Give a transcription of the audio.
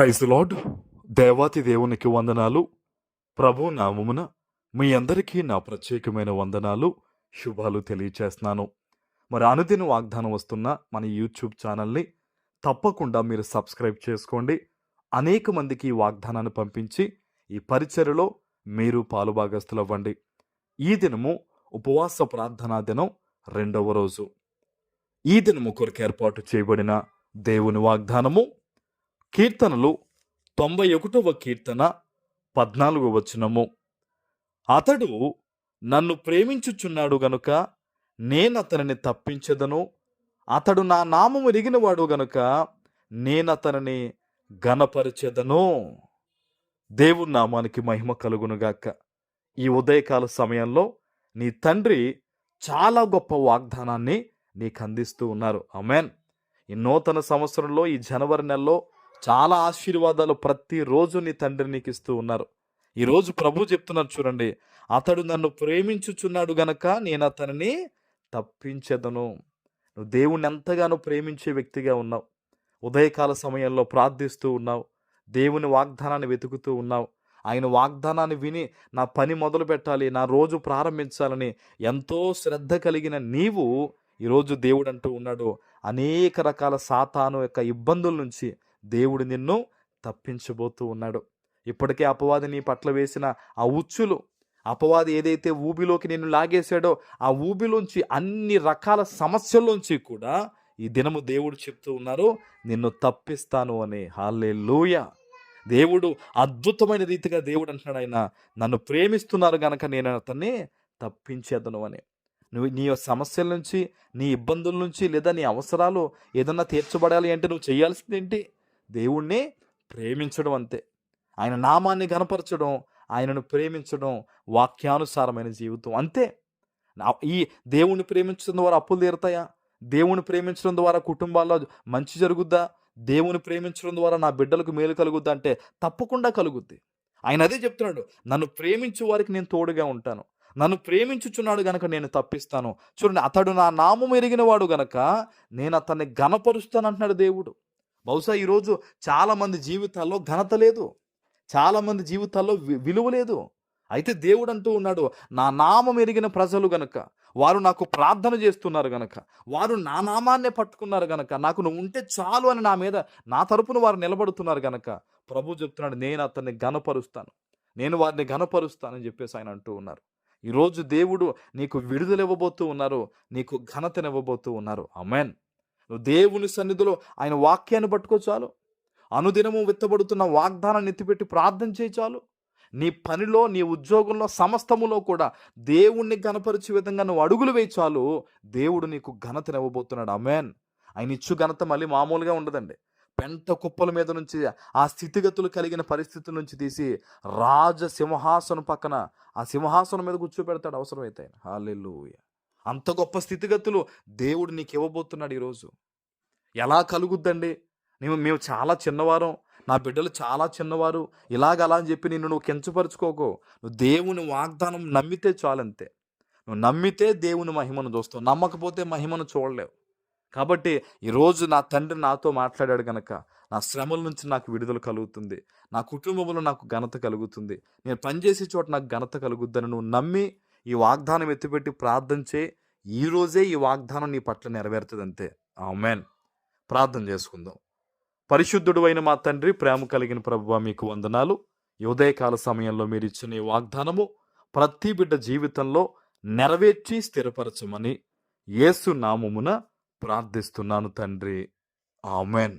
Praise lord. దేవాతి దేవునికి వందనాలు. ప్రభు నామమున మీ అందరికీ నా ప్రత్యేకమైన వందనాలు, శుభాలు తెలియచేస్తున్నాను. మరి అనుదిన వాగ్దానం వస్తున్న మన యూట్యూబ్ ఛానల్ని తప్పకుండా మీరు సబ్స్క్రైబ్ చేసుకోండి. అనేక మందికి ఈ వాగ్దానాన్ని పంపించి ఈ పరిచర్యలో మీరు పాలుభాగస్తులవ్వండి. ఈ దినము ఉపవాస ప్రార్థనా దినం 2వ రోజు. ఈ దినము కొరకు ఏర్పాటు చేయబడిన దేవుని వాగ్దానము కీర్తనలు 91వ కీర్తన 14వ వచనము. అతడు నన్ను ప్రేమించుచున్నాడు గనుక నేనతనిని తప్పించెదను. అతడు నా నామము ఎరిగినవాడు గనుక నేనతనిని ఘనపరిచెదను. దేవుని నామానికి మహిమ కలుగునుగాక. ఈ ఉదయకాల సమయంలో నీ తండ్రి చాలా గొప్ప వాగ్దానాన్ని నీకు అందిస్తూ ఉన్నారు. ఆమేన్. ఈ నూతన సంవత్సరంలో, ఈ జనవరి నెలలో చాలా ఆశీర్వాదాలు ప్రతిరోజు నీ తండ్రి నీకు ఇస్తూ ఉన్నారు. ఈరోజు ప్రభు చెప్తున్నారు చూడండి, అతడు నన్ను ప్రేమించుచున్నాడు గనక నేను అతనిని తప్పించెదను. నువ్వు దేవుణ్ణి ఎంతగానో ప్రేమించే వ్యక్తిగా ఉన్నావు. ఉదయకాల సమయంలో ప్రార్థిస్తూ ఉన్నావు, దేవుని వాగ్దానాన్ని వెతుకుతూ ఉన్నావు. ఆయన వాగ్దానాన్ని విని నా పని మొదలు పెట్టాలి, నా రోజు ప్రారంభించాలని ఎంతో శ్రద్ధ కలిగిన నీవు ఈరోజు దేవుడు అంటూ ఉన్నాడు, అనేక రకాల సాతాను యొక్క ఇబ్బందుల నుంచి దేవుడు నిన్ను తప్పించబోతూ ఉన్నాడు. ఇప్పటికే అపవాది నీ పట్ల వేసిన ఆ ఉచ్చులు, అపవాది ఏదైతే ఊబిలోకి నిన్ను లాగేశాడో ఆ ఊబిలోంచి, అన్ని రకాల సమస్యల్లోంచి కూడా ఈ దినము దేవుడు చెప్తూ ఉన్నారు, నిన్ను తప్పిస్తాను అని. హల్లెలూయా. దేవుడు అద్భుతమైన రీతిగా దేవుడు అంటున్నాడు, ఆయన నన్ను ప్రేమిస్తున్నారు గనక నేను అతన్ని తప్పించేదను అని. నువ్వు నీ సమస్యల నుంచి, నీ ఇబ్బందుల నుంచి, లేదా నీ అవసరాలు ఏదన్నా తీర్చబడాలి అంటే నువ్వు చేయాల్సింది ఏంటి? దేవుణ్ణి ప్రేమించడం, అంతే. ఆయన నామాన్ని ఘనపరచడం, ఆయనను ప్రేమించడం, వాక్యానుసారమైన జీవితం, అంతే. ఈ దేవుణ్ణి ప్రేమించడం ద్వారా అప్పులు తీరుతాయా? దేవుని ప్రేమించడం ద్వారా కుటుంబాల్లో మంచి జరుగుద్దా? దేవుని ప్రేమించడం ద్వారా నా బిడ్డలకు మేలు కలుగుద్దా అంటే తప్పకుండా కలుగుద్ది. ఆయన అదే చెప్తున్నాడు, నన్ను ప్రేమించు వారికి నేను తోడుగా ఉంటాను, నన్ను ప్రేమించుచున్నాడు గనక నేను తప్పిస్తాను. చూడండి, అతడు నా నామం ఎరిగిన వాడు గనక నేను అతన్ని ఘనపరుస్తాను అంటున్నాడు దేవుడు. బహుశా ఈరోజు చాలామంది జీవితాల్లో ఘనత లేదు, చాలామంది జీవితాల్లో విలువ లేదు. అయితే దేవుడు అంటూ ఉన్నాడు, నా నామం ఎరిగిన ప్రజలు గనక, వారు నాకు ప్రార్థన చేస్తున్నారు గనక, వారు నా నామాన్నే పట్టుకున్నారు గనక, నాకు నువ్వు ఉంటే చాలు అని నా మీద, నా తరపున వారు నిలబడుతున్నారు గనక ప్రభు చెప్తున్నాడు, నేను అతన్ని ఘనపరుస్తాను, నేను వారిని ఘనపరుస్తానని చెప్పేసి ఆయన అంటూ ఉన్నారు. ఈరోజు దేవుడు నీకు విడుదల ఇవ్వబోతూ ఉన్నారు, నీకు ఘనతనివ్వబోతూ ఉన్నారు. ఆమేన్. నువ్వు దేవుని సన్నిధిలో ఆయన వాక్యాన్ని పట్టుకో చాలు. అనుదినము విత్తబడుతున్న వాగ్దానాన్ని ఎత్తిపెట్టి ప్రార్థన చేయి చాలు. నీ పనిలో, నీ ఉద్యోగంలో, సమస్తములో కూడా దేవుణ్ణి ఘనపరిచే విధంగా నువ్వు అడుగులు వేయి చాలు. దేవుడు నీకు ఘనతనివ్వబోతున్నాడు. ఆమేన్. ఆయన ఇచ్చు ఘనత మళ్ళీ మామూలుగా ఉండదండి. పెంట కుప్పల మీద నుంచి, ఆ స్థితిగతులు కలిగిన పరిస్థితుల నుంచి తీసి రాజ సింహాసనం పక్కన, ఆ సింహాసనం మీద కూర్చోబెడతాడు అవసరమైతే. హల్లెలూయా. అంత గొప్ప స్థితిగతులు దేవుడు నీకు ఇవ్వబోతున్నాడు ఈరోజు. ఎలా కలుగుద్దండి? మేము చాలా చిన్నవారం, నా బిడ్డలు చాలా చిన్నవారు, అలా అని చెప్పి నువ్వు కించపరుచుకోకు. నువ్వు దేవుని వాగ్దానం నమ్మితే చాలంతే. నువ్వు నమ్మితే దేవుని మహిమను చూస్తావు, నమ్మకపోతే మహిమను చూడలేవు. కాబట్టి ఈరోజు నా తండ్రి నాతో మాట్లాడాడు కనుక నా శ్రమల నుంచి నాకు విడుదల కలుగుతుంది, నా కుటుంబంలో నాకు ఘనత కలుగుతుంది, నేను పనిచేసే చోట నాకు ఘనత కలుగుద్దని నువ్వు నమ్మి ఈ వాగ్దానం ఎత్తిపెట్టి ప్రార్థన చేయి. ఈరోజే ఈ వాగ్దానం నీ పట్ల నెరవేరుతుంది, అంతే. ఆమేన్. ప్రార్థన చేసుకుందాం. పరిశుద్ధుడు అయిన మా తండ్రి, ప్రేమ కలిగిన ప్రభువా, మీకు వందనాలు. ఈ ఉదయకాల సమయంలో మీరు ఇచ్చిన ఈ వాగ్దానము ప్రతి బిడ్డ జీవితంలో నెరవేర్చి స్థిరపరచమని యేసు నామమున ప్రార్థిస్తున్నాను తండ్రి. ఆమేన్.